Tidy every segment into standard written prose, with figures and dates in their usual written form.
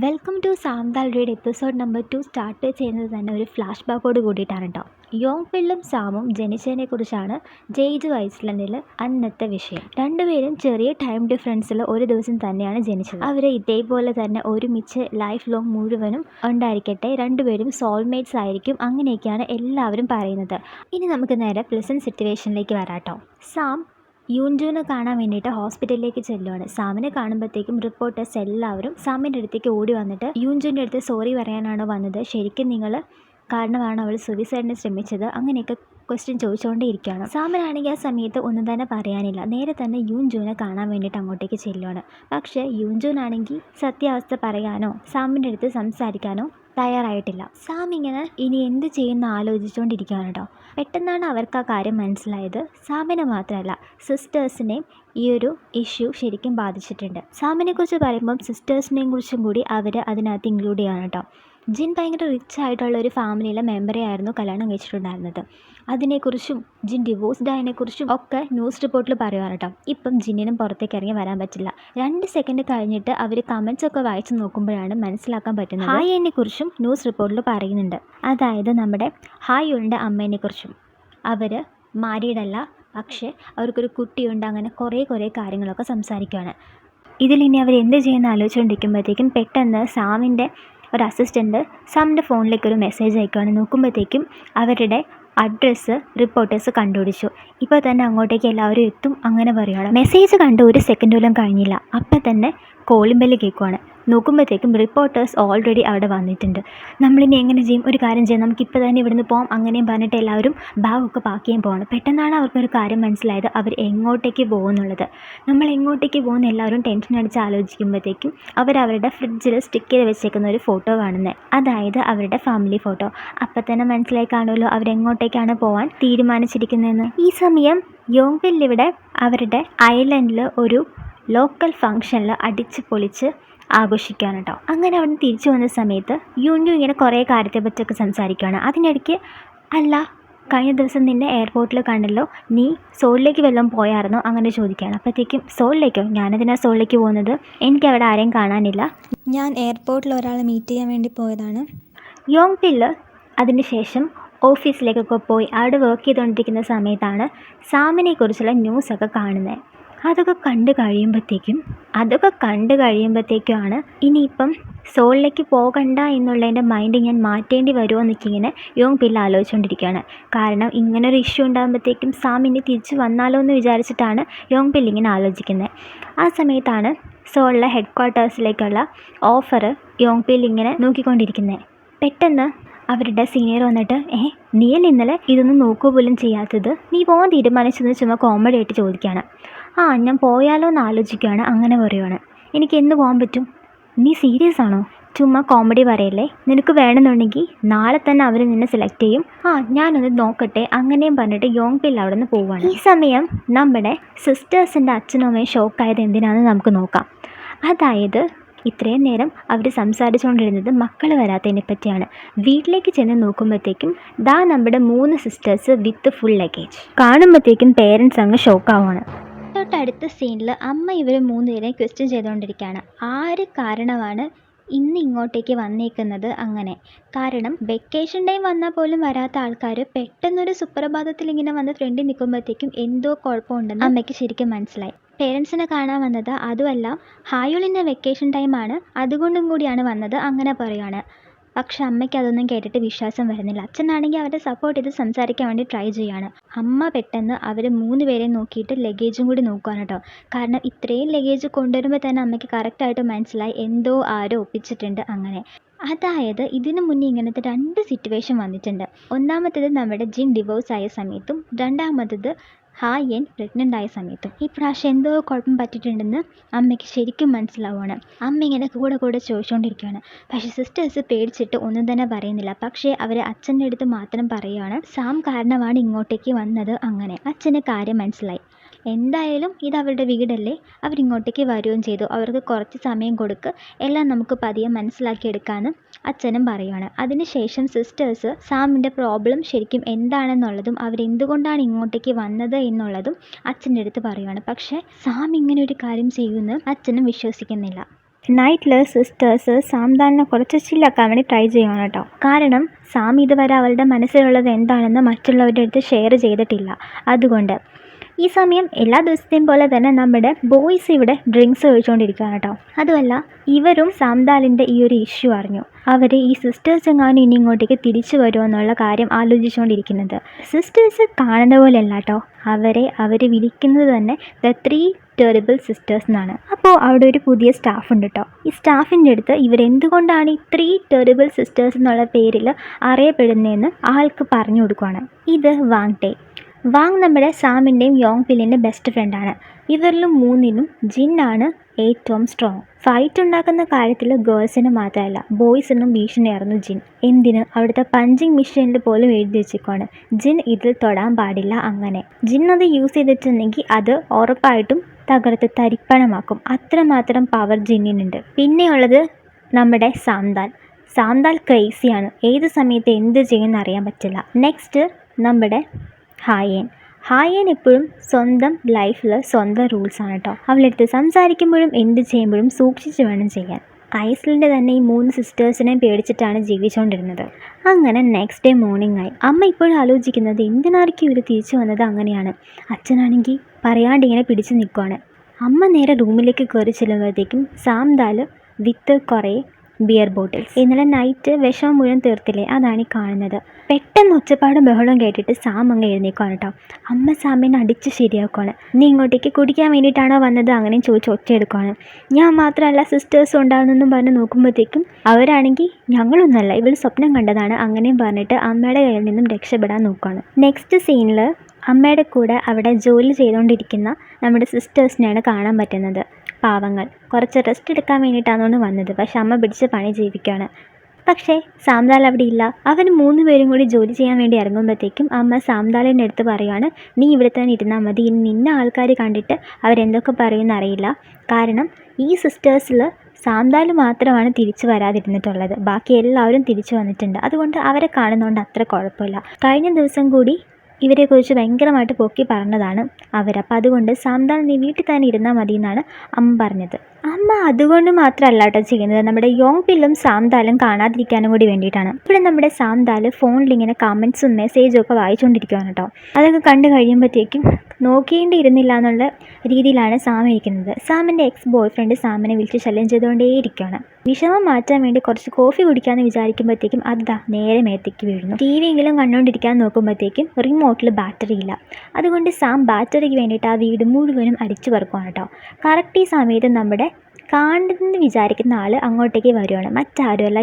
Welcome to Santal read episode number 2 start ചെയ്യുന്നത് തന്നെ ഒരു ഫ്ലാഷ് ബാക്കോട് കൂടിയിട്ടാണ് കേട്ടോ. യോങ് പിള്ളും സാമും ജനിച്ചതിനെക്കുറിച്ചാണ് ജെയ്ജു ഐസ്ലൻഡിൽ അന്നത്തെ വിഷയം. രണ്ടുപേരും ചെറിയ ടൈം ഡിഫറൻസിൽ ഒരു ദിവസം തന്നെയാണ് ജനിച്ചത്. അവർ ഇതേപോലെ തന്നെ ഒരുമിച്ച് ലൈഫ് ലോങ് മുഴുവനും ഉണ്ടായിരിക്കട്ടെ, രണ്ടുപേരും സോൾമേറ്റ്സ് ആയിരിക്കും, അങ്ങനെയൊക്കെയാണ് എല്ലാവരും പറയുന്നത്. ഇനി നമുക്ക് നേരെ പ്രസൻറ്റ് സിറ്റുവേഷനിലേക്ക് വരാട്ടോ. സാം യൂൻജുവിനെ കാണാൻ വേണ്ടിയിട്ട് ഹോസ്പിറ്റലിലേക്ക് ചെല്ലുവാണ്. സാമിനെ കാണുമ്പോഴത്തേക്കും റിപ്പോർട്ടേഴ്സ് എല്ലാവരും സാമിൻ്റെ അടുത്തേക്ക് ഓടി വന്നിട്ട് യൂൻജുവിൻ്റെ അടുത്ത് സോറി പറയാനാണ് വന്നത്, ശരിക്കും നിങ്ങൾ കാരണമാണ് അവൾ സൂയിസൈഡിന് ശ്രമിച്ചത്, അങ്ങനെയൊക്കെ ക്വസ്റ്റ്യൻ ചോദിച്ചുകൊണ്ടേ ഇരിക്കുകയാണ്. സാമിനാണെങ്കിൽ ആ സമയത്ത് ഒന്നും തന്നെ പറയാനില്ല, നേരെ തന്നെ യൂൻജുവിനെ കാണാൻ വേണ്ടിയിട്ട് അങ്ങോട്ടേക്ക് ചെല്ലുവാണ്. പക്ഷേ യൂൻജുവിനാണെങ്കിൽ സത്യാവസ്ഥ പറയാനോ സാമിൻ്റെ അടുത്ത് സംസാരിക്കാനോ തയ്യാറായിട്ടില്ല. സാം ഇങ്ങനെ ഇനി എന്ത് ചെയ്യുന്ന ആലോചിച്ചുകൊണ്ടിരിക്കുകയാണ് കേട്ടോ. പെട്ടെന്നാണ് അവർക്ക് ആ കാര്യം മനസ്സിലായത്. സാമിനെ മാത്രമല്ല സിസ്റ്റേഴ്സിനെയും ഈ ഒരു ഇഷ്യൂ ശരിക്കും ബാധിച്ചിട്ടുണ്ട്. സാമിനെ കുറിച്ച് പറയുമ്പം സിസ്റ്റേഴ്സിനെയും കുറിച്ചും കൂടി അവർ അതിനകത്ത് ഇൻക്ലൂഡ് ചെയ്യാണ് കേട്ടോ. ജിൻ ഭയങ്കര റിച്ച് ആയിട്ടുള്ള ഒരു ഫാമിലിയിലെ മെമ്പറെ ആയിരുന്നു കല്യാണം കഴിച്ചിട്ടുണ്ടായിരുന്നത്. അതിനെക്കുറിച്ചും ജിൻ ഡിവോഴ്സ്ഡ് ആയതിനെക്കുറിച്ചും ഒക്കെ ന്യൂസ് റിപ്പോർട്ടിൽ പറയുവാണ് കേട്ടോ. ഇപ്പം ജിന്നിനും പുറത്തേക്ക് ഇറങ്ങി വരാൻ പറ്റില്ല. 2 സെക്കൻഡ് കഴിഞ്ഞിട്ട് അവർ കമൻസ് ഒക്കെ വായിച്ച് നോക്കുമ്പോഴാണ് മനസ്സിലാക്കാൻ പറ്റുന്നത്. ഹായിനെ കുറിച്ചും ന്യൂസ് റിപ്പോർട്ടിൽ പറയുന്നുണ്ട്. അതായത് നമ്മുടെ ഹായുവിൻ്റെ അമ്മേനെക്കുറിച്ചും. അവർ മാരീഡല്ല, പക്ഷേ അവർക്കൊരു കുട്ടിയുണ്ട്, അങ്ങനെ കുറേ കാര്യങ്ങളൊക്കെ സംസാരിക്കുകയാണ്. ഇതിലിനി അവർ എന്ത് ചെയ്യുന്ന ആലോചിച്ചുകൊണ്ടിരിക്കുമ്പോഴത്തേക്കും പെട്ടെന്ന് സാമിൻ്റെ ഒരു അസിസ്റ്റൻറ്റ് സാമിൻ്റെ ഫോണിലേക്ക് ഒരു മെസ്സേജ് അയക്കുകയാണ്. നോക്കുമ്പോഴത്തേക്കും അവരുടെ അഡ്രസ്സ് റിപ്പോർട്ടേഴ്സ് കണ്ടുപിടിച്ചു. ഇപ്പോൾ തന്നെ അങ്ങോട്ടേക്ക് എല്ലാവരും എത്തും, അങ്ങനെ പറയുകയാണ്. മെസ്സേജ് കണ്ട് 1 സെക്കൻഡ് പോലും കഴിഞ്ഞില്ല, അപ്പം തന്നെ കോളിംഗ് ബെല്ല് കേൾക്കുവാണ്. നോക്കുമ്പോഴത്തേക്കും റിപ്പോർട്ടേഴ്സ് ഓൾറെഡി അവിടെ വന്നിട്ടുണ്ട്. നമ്മളിനി എങ്ങനെ ചെയ്യും, ഒരു കാര്യം ചെയ്യാം, നമുക്കിപ്പോൾ തന്നെ ഇവിടുന്ന് പോകാം, അങ്ങനെയും പറഞ്ഞിട്ട് എല്ലാവരും ബാഗൊക്കെ പാക്ക് ചെയ്യാൻ പോവാണ്. പെട്ടെന്നാണ് അവർക്കൊരു കാര്യം മനസ്സിലായത്, അവർ എങ്ങോട്ടേക്ക് പോകുന്നുള്ളത്. നമ്മൾ എങ്ങോട്ടേക്ക് പോകുന്ന എല്ലാവരും ടെൻഷൻ അടിച്ച് ആലോചിക്കുമ്പോഴത്തേക്കും അവരവരുടെ ഫ്രിഡ്ജിൽ സ്റ്റിക്ക് ചെയ്ത് വെച്ചേക്കുന്ന ഒരു ഫോട്ടോ കാണുന്നത്, അതായത് അവരുടെ ഫാമിലി ഫോട്ടോ. അപ്പം തന്നെ മനസ്സിലായി കാണുമല്ലോ അവരെങ്ങോട്ടേക്കാണ് പോകാൻ തീരുമാനിച്ചിരിക്കുന്നതെന്ന്. ഈ സമയം യോങ് പിൽ ഇവിടെ അവരുടെ ഐലൻഡിൽ ഒരു ലോക്കൽ ഫങ്ഷനിൽ അടിച്ച് പൊളിച്ച് ആഘോഷിക്കുകയാണ് കേട്ടോ. അങ്ങനെ അവിടെ നിന്ന് തിരിച്ചു വന്ന സമയത്ത് യൂൻജു ഇങ്ങനെ കുറേ കാര്യത്തെ പറ്റിയൊക്കെ സംസാരിക്കുകയാണ്. അതിനിടയ്ക്ക് അല്ല, കഴിഞ്ഞ ദിവസം നിന്നെ എയർപോർട്ടിൽ കണ്ടല്ലോ, നീ സോളിലേക്ക് വല്ലതും പോയായിരുന്നോ, അങ്ങനെ ചോദിക്കുകയാണ്. അപ്പോഴത്തേക്കും സോളിലേക്കോ, ഞാനതിനാണ് സോളിലേക്ക് പോകുന്നത്, എനിക്കവിടെ ആരെയും കാണാനില്ല, ഞാൻ എയർപോർട്ടിൽ ഒരാളെ മീറ്റ് ചെയ്യാൻ വേണ്ടി പോയതാണ്. യോങ് പില്ല് അതിന് ശേഷം ഓഫീസിലേക്കൊക്കെ പോയി അവിടെ വർക്ക് ചെയ്തുകൊണ്ടിരിക്കുന്ന സമയത്താണ് സാമിനെക്കുറിച്ചുള്ള ന്യൂസൊക്കെ കാണുന്നത്. അതൊക്കെ കണ്ടു കഴിയുമ്പോഴത്തേക്കുമാണ് ഇനിയിപ്പം സോളിലേക്ക് പോകണ്ട എന്നുള്ളതിൻ്റെ മൈൻഡ് ഞാൻ മാറ്റേണ്ടി വരുമോ എന്നൊക്കെ യോങ് പില്ല ആലോചിച്ചുകൊണ്ടിരിക്കുകയാണ്. കാരണം ഇങ്ങനൊരു ഇഷ്യൂ ഉണ്ടാകുമ്പോഴത്തേക്കും സാം ഇനി തിരിച്ച് വന്നാലോ എന്ന് വിചാരിച്ചിട്ടാണ് യോങ് പില്ല ഇങ്ങനെ ആലോചിക്കുന്നത്. ആ സമയത്താണ് സോളിലെ ഹെഡ് ക്വാർട്ടേഴ്സിലേക്കുള്ള ഓഫർ യോങ് പില്ല ഇങ്ങനെ നോക്കിക്കൊണ്ടിരിക്കുന്നത്. പെട്ടെന്ന് അവരുടെ സീനിയർ വന്നിട്ട് നീയല്ലേ ഇന്നലെ ഇതൊന്നും നോക്കുക പോലും ചെയ്യാത്തത്, നീ പോകാൻ തീരുമാനിച്ചതെന്ന് ചുമ്മാ കോമഡി ആയിട്ട് ചോദിക്കുകയാണ്. ഞാൻ പോയാലോ എന്ന് ആലോചിക്കുകയാണ്, അങ്ങനെ പറയുവാണ്. എനിക്ക് എന്ന് പോകാൻ പറ്റും, നീ സീരിയസ് ആണോ, ചുമ്മാ കോമഡി പറയല്ലേ, നിനക്ക് വേണമെന്നുണ്ടെങ്കിൽ നാളെ തന്നെ അവർ നിന്നെ സെലക്ട് ചെയ്യും, ഞാനൊന്ന് നോക്കട്ടെ, അങ്ങനെയും പറഞ്ഞിട്ട് യോങ് പിൽ അവിടെ നിന്ന് പോവുകയാണ്. ഈ സമയം നമ്മുടെ സിസ്റ്റേഴ്സിൻ്റെ അച്ഛനും അമ്മയും ഷോക്കായത് എന്തിനാണെന്ന് നമുക്ക് നോക്കാം. അതായത് ഇത്രയും നേരം അവർ സംസാരിച്ചുകൊണ്ടിരുന്നത് മക്കൾ വരാത്തതിനെ പറ്റിയാണ്. വീട്ടിലേക്ക് ചെന്ന് നോക്കുമ്പോഴത്തേക്കും നമ്മുടെ 3 സിസ്റ്റേഴ്സ് വിത്ത് ഫുൾ ലഗേജ്. കാണുമ്പോഴത്തേക്കും പേരൻസ് അങ്ങ് ഷോക്കാവുകയാണ്. തൊട്ടടുത്ത സീനിൽ അമ്മ ഇവർ 3 പേരെയും ക്വസ്റ്റ്യൻ ചെയ്തുകൊണ്ടിരിക്കുകയാണ്. ആര് കാരണമാണ് ഇന്ന് ഇങ്ങോട്ടേക്ക് വന്നേക്കുന്നത് അങ്ങനെ. കാരണം വെക്കേഷൻ ടൈം വന്നാൽ പോലും വരാത്ത ആൾക്കാർ പെട്ടെന്നൊരു സുപ്രഭാതത്തിൽ ഇങ്ങനെ വന്ന് ഫ്രണ്ടിൽ നിൽക്കുമ്പോഴത്തേക്കും എന്തോ കുഴപ്പമുണ്ടെന്ന് അമ്മയ്ക്ക് ശരിക്കും മനസ്സിലായി. പേരൻസിനെ കാണാൻ വന്നത്, അതുമല്ല ഹായുളിൻ്റെ വെക്കേഷൻ ടൈമാണ്, അതുകൊണ്ടും കൂടിയാണ് വന്നത്, അങ്ങനെ പറയുകയാണ്. പക്ഷെ അമ്മയ്ക്ക് അതൊന്നും കേട്ടിട്ട് വിശ്വാസം വരുന്നില്ല. അച്ഛനാണെങ്കിൽ അവരെ സപ്പോർട്ട് ചെയ്ത് സംസാരിക്കാൻ വേണ്ടി ട്രൈ ചെയ്യുകയാണ്. അമ്മ പെട്ടെന്ന് അവർ 3 പേരെയും നോക്കിയിട്ട് ലഗേജും കൂടി നോക്കുകയാണ് കേട്ടോ. കാരണം ഇത്രയും ലഗേജ് കൊണ്ടുവരുമ്പോൾ തന്നെ അമ്മയ്ക്ക് കറക്റ്റായിട്ട് മനസ്സിലായി എന്തോ ആരോ ഒപ്പിച്ചിട്ടുണ്ട് അങ്ങനെ. അതായത് ഇതിനു മുന്നേ ഇങ്ങനത്തെ 2 സിറ്റുവേഷൻ വന്നിട്ടുണ്ട്. ഒന്നാമത്തേത് നമ്മുടെ ജിൻ ഡിവോഴ്സ് ആയ സമയത്തും, രണ്ടാമത്തത് ഹായൻ പ്രഗ്നൻ്റ് ആയ സമയത്തും. ഈ പ്രാവശ്യം എന്തോ കുഴപ്പം പറ്റിയിട്ടുണ്ടെന്ന് അമ്മയ്ക്ക് ശരിക്കും മനസ്സിലാവുകയാണ്. അമ്മ ഇങ്ങനെ കൂടെ ചോദിച്ചുകൊണ്ടിരിക്കുകയാണ്. പക്ഷേ സിസ്റ്റേഴ്സ് പേടിച്ചിട്ട് ഒന്നും തന്നെ പറയുന്നില്ല. പക്ഷേ അവർ അച്ഛൻ്റെ അടുത്ത് മാത്രം പറയുകയാണ്, സാം കാരണമാണ് ഇങ്ങോട്ടേക്ക് വന്നത് അങ്ങനെ. അച്ഛന് കാര്യം മനസ്സിലായി. എന്തായാലും ഇത് അവരുടെ വീടല്ലേ, അവരിങ്ങോട്ടേക്ക് വരികയും ചെയ്തു, അവർക്ക് കുറച്ച് സമയം കൊടുക്ക്, എല്ലാം നമുക്ക് പതിയെ മനസ്സിലാക്കിയെടുക്കാമെന്ന് അച്ഛനും പറയുകയാണ്. അതിനുശേഷം സിസ്റ്റേഴ്സ് സാമിൻ്റെ പ്രോബ്ലം ശരിക്കും എന്താണെന്നുള്ളതും അവരെന്തുകൊണ്ടാണ് ഇങ്ങോട്ടേക്ക് വന്നത് എന്നുള്ളതും അച്ഛൻ്റെ അടുത്ത് പറയുകയാണ്. പക്ഷേ സാം ഇങ്ങനെ ഒരു കാര്യം ചെയ്യുമെന്ന് അച്ഛനും വിശ്വസിക്കുന്നില്ല. നൈറ്റിൽ സിസ്റ്റേഴ്സ് സാംദാലിനെ കുറച്ച് ചില്ലാക്കാൻ വേണ്ടി ട്രൈ ചെയ്യുകയാണ് കേട്ടോ. കാരണം സാം ഇതുവരെ അവളുടെ മനസ്സിലുള്ളത് എന്താണെന്ന് മറ്റുള്ളവരുടെ അടുത്ത് ഷെയർ ചെയ്തിട്ടില്ല. അതുകൊണ്ട് ഈ സമയം എല്ലാ ദിവസത്തെയും പോലെ തന്നെ നമ്മുടെ ബോയ്സ് ഇവിടെ ഡ്രിങ്ക്സ് കഴിച്ചുകൊണ്ടിരിക്കുകയാണ് കേട്ടോ. അതുമല്ല, ഇവരും സാംദാലിൻ്റെ ഈ ഒരു ഇഷ്യൂ അറിഞ്ഞു. അവർ ഈ സിസ്റ്റേഴ്സ് എങ്ങാനും ഇനി ഇങ്ങോട്ടേക്ക് തിരിച്ചു വരുമോ എന്നുള്ള കാര്യം ആലോചിച്ചുകൊണ്ടിരിക്കുന്നത്. സിസ്റ്റേഴ്സ് കാണുന്ന പോലെയല്ല കേട്ടോ, അവർ വിളിക്കുന്നത് തന്നെ ദ 3 ടെറിബിൾ സിസ്റ്റേഴ്സ് എന്നാണ്. അപ്പോൾ അവിടെ ഒരു പുതിയ സ്റ്റാഫ് ഉണ്ട് കേട്ടോ. ഈ സ്റ്റാഫിൻ്റെ അടുത്ത് ഇവരെന്തുകൊണ്ടാണ് ഈ 3 ടെറിബിൾ സിസ്റ്റേഴ്സ് എന്നുള്ള പേരിൽ അറിയപ്പെടുന്നതെന്ന് ആൾക്ക് പറഞ്ഞു കൊടുക്കുകയാണ്. ഇത് വാങ് നമ്മുടെ സാമിൻ്റെയും യോങ്പില്ലിൻ്റെ ബെസ്റ്റ് ഫ്രണ്ടാണ്. ഇവരിലും 3നും ജിന്നാണ് ഏറ്റവും സ്ട്രോങ്. ഫൈറ്റ് ഉണ്ടാക്കുന്ന കാര്യത്തിൽ ഗേൾസിന് മാത്രമല്ല ബോയ്സിനും ഭീഷണിയായിരുന്നു ജിൻ. എന്തിന്, അവിടുത്തെ പഞ്ചിങ് മെഷീനിൽ പോലും എഴുതി വെച്ചിരിക്കുകയാണ് ജിൻ ഇതിൽ തൊടാൻ പാടില്ല. അങ്ങനെ ജിൻ അത് യൂസ് ചെയ്തിട്ടുണ്ടെങ്കിൽ അത് ഉറപ്പായിട്ടും തകർത്ത് തരിപ്പണമാക്കും. അത്രമാത്രം പവർ ജിന്നിനുണ്ട്. പിന്നെയുള്ളത് നമ്മുടെ സാംദാൽ ക്രേസിയാണ്. ഏത് സമയത്ത് എന്ത് ചെയ്യുമെന്ന് അറിയാൻ പറ്റില്ല. നെക്സ്റ്റ് നമ്മുടെ ഹായേൻ എപ്പോഴും സ്വന്തം ലൈഫിൽ സ്വന്തം റൂൾസാണ് കേട്ടോ. അവളെടുത്ത് സംസാരിക്കുമ്പോഴും എന്ത് ചെയ്യുമ്പോഴും സൂക്ഷിച്ച് വേണം ചെയ്യാൻ. ഐസ്ലൻഡ് തന്നെ ഈ 3 സിസ്റ്റേഴ്സിനെയും പേടിച്ചിട്ടാണ് ജീവിച്ചുകൊണ്ടിരുന്നത്. അങ്ങനെ നെക്സ്റ്റ് ഡേ മോർണിംഗ് ആയി. അമ്മ ഇപ്പോഴും ആലോചിക്കുന്നത് എന്തിനായിരിക്കും ഇവർ തിരിച്ചു വന്നത്. അങ്ങനെയാണ്. അച്ഛനാണെങ്കിൽ പറയാണ്ട് ഇങ്ങനെ പിടിച്ചു നിൽക്കുവാണ്. അമ്മ നേരെ റൂമിലേക്ക് കയറി ചെല്ലുമ്പോഴത്തേക്കും സാംദാൽ വിത്ത് കുറേ ബിയർ ബോട്ടിൽസ്. ഇന്നലെ നൈറ്റ് വിഷം മുഴുവൻ തീർത്തില്ലേ, അതാണ് ഈ കാണുന്നത്. പെട്ടെന്ന് ഒച്ചപ്പാടും ബഹളവും കേട്ടിട്ട് സാം അങ്ങ് എഴുന്നേക്കുവാണ് കേട്ടോ. അമ്മ സാമിനെ അടിച്ച് ശരിയാക്കുവാണ്. നീ ഇങ്ങോട്ടേക്ക് കുടിക്കാൻ വേണ്ടിയിട്ടാണോ വന്നത് അങ്ങനെയും ചോദിച്ച് ഒച്ചയെടുക്കുവാണ്. ഞാൻ മാത്രമല്ല സിസ്റ്റേഴ്സും ഉണ്ടാകുന്നെന്നും പറഞ്ഞ് നോക്കുമ്പോഴത്തേക്കും അവരാണെങ്കിൽ ഞങ്ങളൊന്നുമല്ല, ഇവൾ സ്വപ്നം കണ്ടതാണ് അങ്ങനെയും പറഞ്ഞിട്ട് അമ്മയുടെ കയ്യിൽ നിന്നും രക്ഷപ്പെടാൻ നോക്കുവാണ്. നെക്സ്റ്റ് സീനിൽ അമ്മയുടെ കൂടെ അവിടെ ജോലി ചെയ്തുകൊണ്ടിരിക്കുന്ന നമ്മുടെ സിസ്റ്റേഴ്സിനെയാണ് കാണാൻ പറ്റുന്നത്. പാവങ്ങൾ കുറച്ച് റെസ്റ്റ് എടുക്കാൻ വേണ്ടിയിട്ടാണ് വന്നത്. പക്ഷെ അമ്മ പിടിച്ച് പണി ചെയ്യിപ്പിക്കുകയാണ്. പക്ഷേ സാംദാൽ അവിടെ ഇല്ല. അവർ 3 പേരും കൂടി ജോലി ചെയ്യാൻ വേണ്ടി ഇറങ്ങുമ്പോഴത്തേക്കും അമ്മ സാംദാലിൻ്റെ അടുത്ത് പറയുകയാണ്, നീ ഇവിടെ തന്നെ ഇരുന്നാൽ മതി, ഇനി നിന്നെ ആൾക്കാർ കണ്ടിട്ട് അവരെന്തൊക്കെ പറയുമെന്ന് അറിയില്ല. കാരണം ഈ സിസ്റ്റേഴ്സിൽ സാംദാൽ മാത്രമാണ് തിരിച്ചു വരാതിരുന്നിട്ടുള്ളത്. ബാക്കി എല്ലാവരും തിരിച്ചു വന്നിട്ടുണ്ട്. അതുകൊണ്ട് അവരെ കാണുന്നതുകൊണ്ട് അത്ര കുഴപ്പമില്ല. കഴിഞ്ഞ ദിവസം കൂടി ഇവരെക്കുറിച്ച് ഭയങ്കരമായിട്ട് പൊക്കി പറഞ്ഞതാണ് അവർ. അപ്പം അതുകൊണ്ട് സാംദാൽ നീ വീട്ടിൽ തന്നെ ഇരുന്നാൽ മതി എന്നാണ് അമ്മ പറഞ്ഞത്. അമ്മ അതുകൊണ്ട് മാത്രമല്ല കേട്ടോ ചെയ്യുന്നത്, നമ്മുടെ യോങ്പില്ലും സാംദാലും കാണാതിരിക്കാനും കൂടി വേണ്ടിയിട്ടാണ്. ഇവിടെ നമ്മുടെ സാംദാൽ ഫോണിൽ ഇങ്ങനെ കമൻസും മെസ്സേജും ഒക്കെ വായിച്ചുകൊണ്ടിരിക്കുകയാണ് കേട്ടോ. അതൊക്കെ കണ്ടു കഴിയുമ്പോഴത്തേക്കും നോക്കേണ്ടിയിരുന്നില്ല എന്നുള്ള രീതിയിലാണ് സാം ഇരിക്കുന്നത്. സാമിൻ്റെ എക്സ് ബോയ് ഫ്രണ്ട് സാമിനെ വിളിച്ച് ശല്യം ചെയ്തുകൊണ്ടേയിരിക്കുകയാണ്. വിഷമം മാറ്റാൻ വേണ്ടി കുറച്ച് കോഫി കുടിക്കാമെന്ന് വിചാരിക്കുമ്പോഴത്തേക്കും അതാ നേരെ മേത്തേക്ക് വീഴുന്നു. ടി വിയെങ്കിലും കണ്ടുകൊണ്ടിരിക്കാൻ നോക്കുമ്പോഴത്തേക്കും റിമോട്ടിൽ ബാറ്ററി ഇല്ല. അതുകൊണ്ട് സാം ബാറ്ററിക്ക് വേണ്ടിയിട്ട് ആ വീട് മുഴുവനും അടിച്ചു പറക്കുവാണ് കേട്ടോ. കറക്റ്റ് ഈ സമയത്ത് നമ്മുടെ കാണുന്നെന്ന് വിചാരിക്കുന്ന ആൾ അങ്ങോട്ടേക്ക് വരുവാണ്. മറ്റാരുമല്ല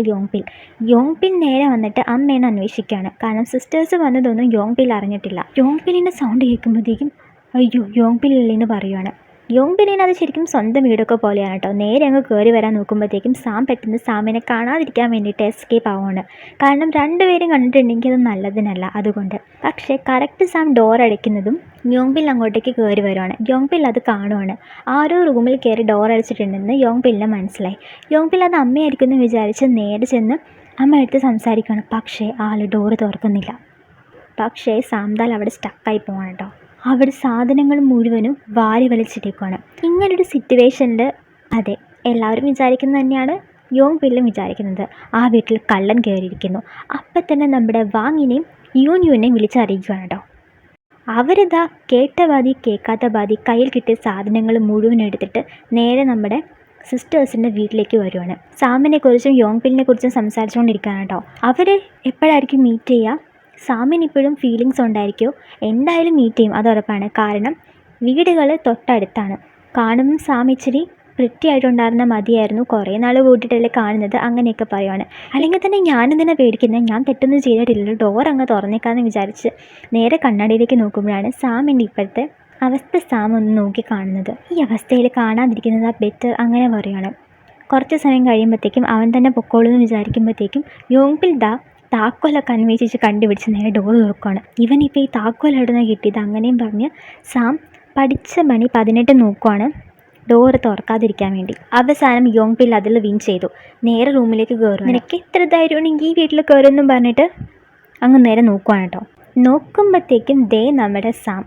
യോങ്പിൽ നേരെ വന്നിട്ട് അമ്മേനെ അന്വേഷിക്കുകയാണ്. കാരണം സിസ്റ്റേഴ്സ് വന്നതൊന്നും യോങ്പിൽ അറിഞ്ഞിട്ടില്ല. യോങ്പിലിൻ്റെ സൗണ്ട് കേൾക്കുമ്പോഴത്തേക്കും അയ്യോ യോങ്പില്ലെന്ന് പറയുവാണ്. യോങ്പിലിന് അത് ശരിക്കും സ്വന്തം വീടൊക്കെ പോലെയാണ് കേട്ടോ. നേരെ അങ്ങ് കയറി വരാൻ നോക്കുമ്പോഴത്തേക്കും സാം പെട്ടെന്ന് സാമിനെ കാണാതിരിക്കാൻ വേണ്ടിയിട്ട് എസ്കേപ്പ് ആവുകയാണ്. കാരണം 2 പേരും കണ്ടിട്ടുണ്ടെങ്കിൽ അത് നല്ലതിനല്ല. അതുകൊണ്ട് പക്ഷേ കറക്റ്റ് സാം ഡോർ അടയ്ക്കുന്നതും യോങ്പിൽ അങ്ങോട്ടേക്ക് കയറി വരുവാണ്. യോങ്പിൽ അത് കാണുവാണ്. ആരോ റൂമിൽ കയറി ഡോർ അടച്ചിട്ടുണ്ടെന്ന് യോങ്പിലിന് മനസ്സിലായി. യോങ്പിൽ അത് അമ്മയായിരിക്കും എന്ന് വിചാരിച്ച് നേരെ ചെന്ന് അമ്മയെടുത്ത് സംസാരിക്കുകയാണ്. പക്ഷേ ആൾ ഡോറ് തുറക്കുന്നില്ല. പക്ഷേ സാംദാൽ അവിടെ സ്റ്റക്കായി പോവാണ് കേട്ടോ. അവിടെ സാധനങ്ങൾ മുഴുവനും വാരി വലിച്ചിട്ടേക്കുവാണ്. ഇങ്ങനൊരു സിറ്റുവേഷനിൽ അതെ എല്ലാവരും വിചാരിക്കുന്നത് തന്നെയാണ് യോങ്പില്ലും വിചാരിക്കുന്നത്. ആ വീട്ടിൽ കള്ളൻ കയറിയിരിക്കുന്നു. അപ്പം തന്നെ നമ്മുടെ വാങ്ങിനെയും യൂനെയും വിളിച്ചറിയിക്കുകയാണ് കേട്ടോ. അവരിതാ കേട്ട ബാധി കേൾക്കാത്ത ബാധി കയ്യിൽ കിട്ടിയ സാധനങ്ങൾ മുഴുവൻ എടുത്തിട്ട് നേരെ നമ്മുടെ സിസ്റ്റേഴ്സിൻ്റെ വീട്ടിലേക്ക് വരുവാണ്. സാമിനെക്കുറിച്ചും യോങ്പില്ലിനെ കുറിച്ചും സംസാരിച്ചുകൊണ്ടിരിക്കുകയാണ് കേട്ടോ. അവർ എപ്പോഴായിരിക്കും മീറ്റ് ചെയ്യുക? സാമിന് ഇപ്പോഴും ഫീലിങ്സ് ഉണ്ടായിരിക്കുമോ? എന്തായാലും മീറ്റ് ചെയ്യും, അത് ഉറപ്പാണ്. കാരണം വീടുകൾ തൊട്ടടുത്താണ്. കാണുമ്പം സാം ഇച്ചിരി പ്രിറ്റി ആയിട്ടുണ്ടായിരുന്ന മതിയായിരുന്നു, കുറേ നാൾ കൂട്ടിയിട്ടല്ലേ കാണുന്നത്, അങ്ങനെയൊക്കെ പറയുവാണ്. അല്ലെങ്കിൽ തന്നെ ഞാനെന്തിനാ പേടിക്കുന്നത്, ഞാൻ തെറ്റൊന്നും ചെയ്തിട്ടില്ലല്ലോ, ഡോർ അങ്ങ് തുറന്നേക്കാമെന്ന് വിചാരിച്ച് നേരെ കണ്ണാടിയിലേക്ക് നോക്കുമ്പോഴാണ് സാമിൻ്റെ ഇപ്പോഴത്തെ അവസ്ഥ സാം ഒന്ന് നോക്കി കാണുന്നത്. ഈ അവസ്ഥയിൽ കാണാതിരിക്കുന്നത് ആ ബെറ്റർ, അങ്ങനെ പറയുവാണ്. കുറച്ച് സമയം കഴിയുമ്പോഴത്തേക്കും അവൻ തന്നെ പൊക്കോളൂന്ന് വിചാരിക്കുമ്പോഴത്തേക്കും യോങ്പിൽ താക്കോലൊക്കെ അന്വേഷിച്ച് കണ്ടുപിടിച്ച് നേരെ ഡോർ തുറക്കുകയാണ്. ഇവനിപ്പോൾ ഈ താക്കോൽ എവിടെ നിന്നാണ് കിട്ടിയത് അങ്ങനെയും പറഞ്ഞ് സാം പഠിച്ച പണി 18 നോക്കുവാണ് ഡോറ് തുറക്കാതിരിക്കാൻ വേണ്ടി. അവസാനം യോങ്പിൽ അതിൽ വിൻ ചെയ്തു. നേരെ റൂമിലേക്ക് കയറും. നിനക്ക് എത്ര ധൈര്യമാണെങ്കിൽ ഈ വീട്ടിൽ കയറുമെന്നും പറഞ്ഞിട്ട് അങ്ങ് നേരെ നോക്കുവാണ് കേട്ടോ. നോക്കുമ്പോഴത്തേക്കും നമ്മുടെ സാം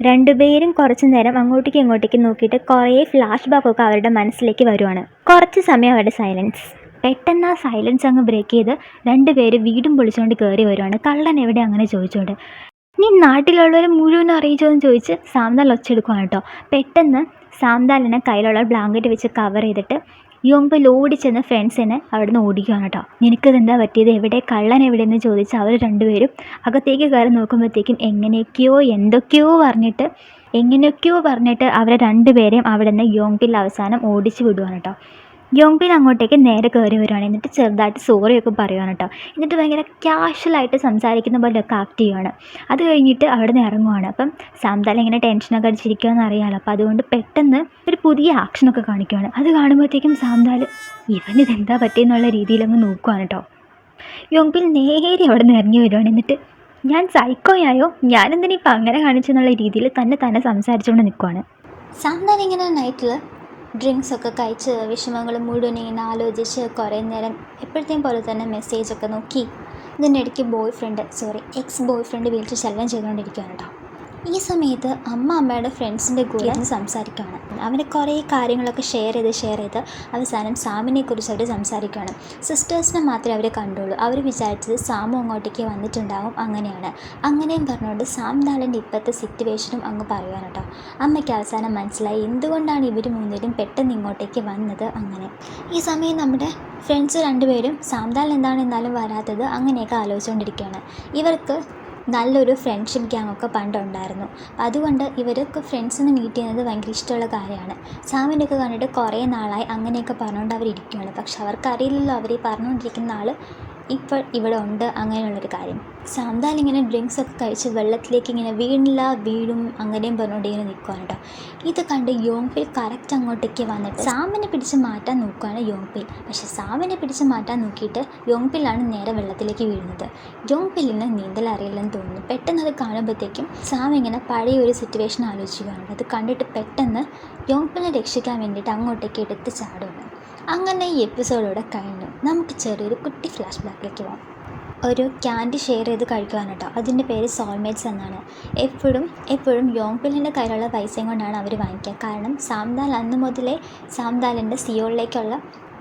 രണ്ടുപേരും കുറച്ച് നേരം അങ്ങോട്ടേക്കും ഇങ്ങോട്ടേക്കും നോക്കിയിട്ട് കുറേ ഫ്ലാഷ് ബാക്കൊക്കെ അവരുടെ മനസ്സിലേക്ക് വരുവാണ്. കുറച്ച് സമയം അവരുടെ സൈലൻസ്. പെട്ടെന്ന് ആ സൈലൻസ് അങ്ങ് ബ്രേക്ക് ചെയ്ത് രണ്ടുപേര് വീടും പൊളിച്ചുകൊണ്ട് കയറി വരുവാണ്. കള്ളൻ എവിടെ അങ്ങനെ ചോദിച്ചുകൊണ്ട്. നീ നാട്ടിലുള്ളവരെ മുഴുവൻ അറിയിച്ചോ എന്ന് ചോദിച്ച് സാന്താൽ ഒച്ചെടുക്കുവാണ് കേട്ടോ. പെട്ടെന്ന് സാന്താലിനെ കയ്യിലുള്ള ബ്ലാങ്കറ്റ് വെച്ച് കവർ ചെയ്തിട്ട് യോങ്പിൽ ഓടിച്ചെന്ന് ഫ്രണ്ട്സിനെ അവിടെ നിന്ന് ഓടിക്കുകയാണ് കേട്ടോ. നിനക്കിതെന്താ പറ്റിയത്, എവിടെ കള്ളൻ എവിടെയെന്ന് ചോദിച്ച് അവർ രണ്ടുപേരും അകത്തേക്ക് കയറി നോക്കുമ്പോഴത്തേക്കും എങ്ങനെയൊക്കെയോ പറഞ്ഞിട്ട് അവരെ രണ്ടുപേരെയും അവിടെ നിന്ന് യോങ്പിൽ അവസാനം ഓടിച്ച് വിടുവാണ് കേട്ടോ. യോങ്പിൻ അങ്ങോട്ടേക്ക് നേരെ കയറി വരുവാണ്. എന്നിട്ട് ചെറുതായിട്ട് സോറിയൊക്കെ പറയുവാണ് കേട്ടോ. എന്നിട്ട് ഭയങ്കര ക്യാഷ്വലായിട്ട് സംസാരിക്കുന്ന പോലെയൊക്കെ ആക്ട് ചെയ്യുവാണ്. അത് കഴിഞ്ഞിട്ട് അവിടെ നിന്ന് ഇറങ്ങുവാണ്. അപ്പം സാന്താൽ ഇങ്ങനെ ടെൻഷനൊക്കെ അടിച്ചിരിക്കുകയെന്ന് അറിയാമല്ലോ. അപ്പോൾ അതുകൊണ്ട് പെട്ടെന്ന് ഒരു പുതിയ ആക്ഷനൊക്കെ കാണിക്കുകയാണ്. അത് കാണുമ്പോഴത്തേക്കും സാന്താൽ ഇവനിതെന്താ പറ്റിയെന്നുള്ള രീതിയിലങ്ങ് നോക്കുവാണ് കേട്ടോ. യോങ്പിൻ നേരെ അവിടെ നിന്ന് ഇറങ്ങി വരുവാണ്. എന്നിട്ട് ഞാൻ സൈക്കോയായോ, ഞാനെന്തിനാ ഇപ്പം അങ്ങനെ കാണിച്ചെന്നുള്ള രീതിയിൽ തന്നെ സംസാരിച്ചുകൊണ്ട് നിൽക്കുവാണ്. സാന്താൽ ഇങ്ങനെ നൈറ്റിൽ ഡ്രിങ്ക്സൊക്കെ കഴിച്ച് വിഷമങ്ങൾ മുഴുവൻ ഇങ്ങനെ ആലോചിച്ച് കുറേ നേരം എപ്പോഴത്തെയും പോലെ തന്നെ മെസ്സേജൊക്കെ നോക്കി ഇതിനിടയ്ക്ക് എക്സ് ബോയ് ഫ്രണ്ട് വിളിച്ച് ശല്യം ചെയ്തുകൊണ്ടിരിക്കുകയാണ് കേട്ടോ. ഈ സമയത്ത് അമ്മയുടെ ഫ്രണ്ട്സിൻ്റെ കൂടെ സംസാരിക്കുകയാണ്. അവന് കുറേ കാര്യങ്ങളൊക്കെ ഷെയർ ചെയ്ത് അവസാനം സാമിനെ കുറിച്ചായിട്ട് സംസാരിക്കുകയാണ്. സിസ്റ്റേഴ്സിനെ മാത്രമേ അവർ കണ്ടുള്ളൂ. അവർ വിചാരിച്ചത് സാമു അങ്ങോട്ടേക്ക് വന്നിട്ടുണ്ടാവും, അങ്ങനെയും പറഞ്ഞുകൊണ്ട് സാംദാലിൻ്റെ ഇപ്പോഴത്തെ സിറ്റുവേഷനും അങ്ങ് പറയുകയാണ് കേട്ടോ. അമ്മയ്ക്ക് അവസാനം മനസ്സിലായി എന്തുകൊണ്ടാണ് ഇവർ മൂന്നുപേരും പെട്ടെന്ന് ഇങ്ങോട്ടേക്ക് വന്നത്. അങ്ങനെ ഈ സമയം നമ്മുടെ ഫ്രണ്ട്സ് രണ്ടുപേരും സാംദാൽ എന്താണെന്നാലും വരാത്തത് അങ്ങനെയൊക്കെ ആലോചിച്ചുകൊണ്ടിരിക്കുകയാണ്. ഇവർക്ക് നല്ലൊരു ഫ്രണ്ട്ഷിപ്പ് ഗ്യാങ്ങൊക്കെ പണ്ടുണ്ടായിരുന്നു. അതുകൊണ്ട് ഇവരൊക്കെ ഫ്രണ്ട്സിനെ മീറ്റ് ചെയ്യുന്നത് ഭയങ്കര ഇഷ്ടമുള്ള കാര്യമാണ്. സാമിനെയൊക്കെ കണ്ടിട്ട് കുറേ നാളായി അങ്ങനെയൊക്കെ പറഞ്ഞുകൊണ്ട് അവരിയ്ക്കുകയാണ്. പക്ഷെ അവർക്കറിയില്ലല്ലോ അവർ ഈ പറഞ്ഞുകൊണ്ടിരിക്കുന്ന ആൾ ഇപ്പോൾ ഇവിടെ ഉണ്ട് അങ്ങനെയുള്ളൊരു കാര്യം. സാന്താൽ ഇങ്ങനെ ഡ്രിങ്ക്സൊക്കെ കഴിച്ച് വെള്ളത്തിലേക്ക് ഇങ്ങനെ വീഴും അങ്ങനെയും പറഞ്ഞുകൊണ്ട് ഇങ്ങനെ നിൽക്കുകയാണ് കേട്ടോ. ഇത് കണ്ട് യോങ്പിൽ കറക്റ്റ് അങ്ങോട്ടേക്ക് വന്നിട്ട് സാമിനെ പിടിച്ച് മാറ്റാൻ നോക്കുകയാണ് യോങ്പിൽ. പക്ഷേ സാമിനെ പിടിച്ച് മാറ്റാൻ നോക്കിയിട്ട് യോങ്പിലാണ് നേരെ വെള്ളത്തിലേക്ക് വീഴുന്നത്. യോങ്പിലിന് നീന്തൽ അറിയില്ലെന്ന് തോന്നുന്നു. പെട്ടെന്ന് അത് കാണുമ്പോഴത്തേക്കും സാം ഇങ്ങനെ പഴയ ഒരു സിറ്റുവേഷൻ ആലോചിക്കുകയാണ്. അത് കണ്ടിട്ട് പെട്ടെന്ന് യോങ്പിലിനെ രക്ഷിക്കാൻ വേണ്ടിയിട്ട് അങ്ങോട്ടേക്ക് എടുത്ത് ചാടുകയാണ്. അങ്ങനെ ഈ എപ്പിസോഡിലൂടെ കഴിഞ്ഞു. നമുക്ക് ചെറിയൊരു കുട്ടി ഫ്ലാഷ് ബാക്കിലേക്ക് പോകാം. ഒരു ക്യാൻഡി ഷെയർ ചെയ്ത് കഴിക്കുകയാണ് കേട്ടോ. അതിൻ്റെ പേര് സോൾമേറ്റ്സ് എന്നാണ്. എപ്പോഴും യോങ്പിലിൻ്റെ കയ്യിലുള്ള പൈസയും കൊണ്ടാണ് അവർ വാങ്ങിക്കുക. കാരണം സാംദാൽ അന്ന് മുതലേ സാംദാലിൻ്റെ സിയോളിലേക്കുള്ള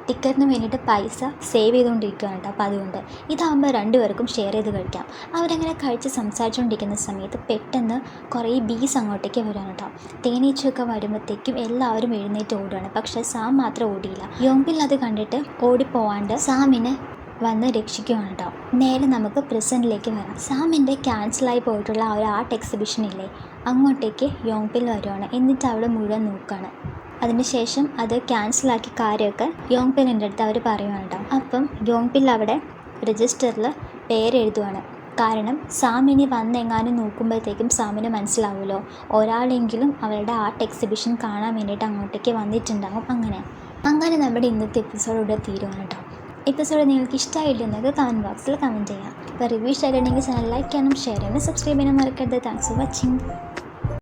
ടിക്കറ്റിന് വേണ്ടിയിട്ട് പൈസ സേവ് ചെയ്തുകൊണ്ടിരിക്കുകയാണ് കേട്ടോ. അപ്പോൾ അതുകൊണ്ട് ഇതാകുമ്പോൾ രണ്ടുപേർക്കും ഷെയർ ചെയ്ത് കഴിക്കാം. അവരങ്ങനെ കഴിച്ച് സംസാരിച്ചുകൊണ്ടിരിക്കുന്ന സമയത്ത് പെട്ടെന്ന് കുറേ ബീസ് അങ്ങോട്ടേക്ക് വരികയാണ് കേട്ടോ. തേനീച്ചയൊക്കെ വരുമ്പോഴത്തേക്കും എല്ലാവരും എഴുന്നേറ്റ് ഓടുകയാണ്. പക്ഷേ സാം മാത്രം ഓടിയില്ല. യോങ്പിൽ അത് കണ്ടിട്ട് ഓടിപ്പോവാണ്ട് സാമിനെ വന്ന് രക്ഷിക്കുകയാണ് കേട്ടോ. നേരെ നമുക്ക് പ്രസൻറ്റിലേക്ക് വരാം. സാമിൻ്റെ ക്യാൻസലായി പോയിട്ടുള്ള ആ ഒരു ആർട്ട് എക്സിബിഷൻ ഇല്ലേ, അങ്ങോട്ടേക്ക് യോങ്പിൽ വരുവാണ്. എന്നിട്ട് അവിടെ മുഴുവൻ നോക്കുകയാണ്. അതിനുശേഷം അത് ക്യാൻസലാക്കി കാര്യമൊക്കെ യോങ്പിലിൻ്റെ അടുത്ത് അവർ പറയുവാണ് കേട്ടോ. അപ്പം യോങ്പിൽ അവിടെ രജിസ്റ്ററിൽ പേരെഴുതുവാണ്. കാരണം സാമിനി വന്നെങ്ങാനും നോക്കുമ്പോഴത്തേക്കും സാമിന് മനസ്സിലാവുമല്ലോ ഒരാളെങ്കിലും അവരുടെ ആർട്ട് എക്സിബിഷൻ കാണാൻ വേണ്ടിയിട്ട് അങ്ങോട്ടേക്ക് വന്നിട്ടുണ്ടാകും. അങ്ങനെ നമ്മുടെ ഇന്നത്തെ എപ്പിസോഡ് ഇവിടെ തീരുവാണ് കേട്ടോ. എപ്പിസോഡ് നിങ്ങൾക്ക് ഇഷ്ടമായില്ലെന്നൊക്കെ കമൻറ്റ് ബോക്സിൽ കമൻറ്റ് ചെയ്യാം. അപ്പോൾ റിവ്യൂ ഇഷ്ടമായിട്ടുണ്ടെങ്കിൽ ചാനൽ ലൈക്ക് ചെയ്യാനും ഷെയർ ചെയ്യാനും സബ്സ്ക്രൈബ് ചെയ്യാനും മറക്കരുത്. Thanks for watching.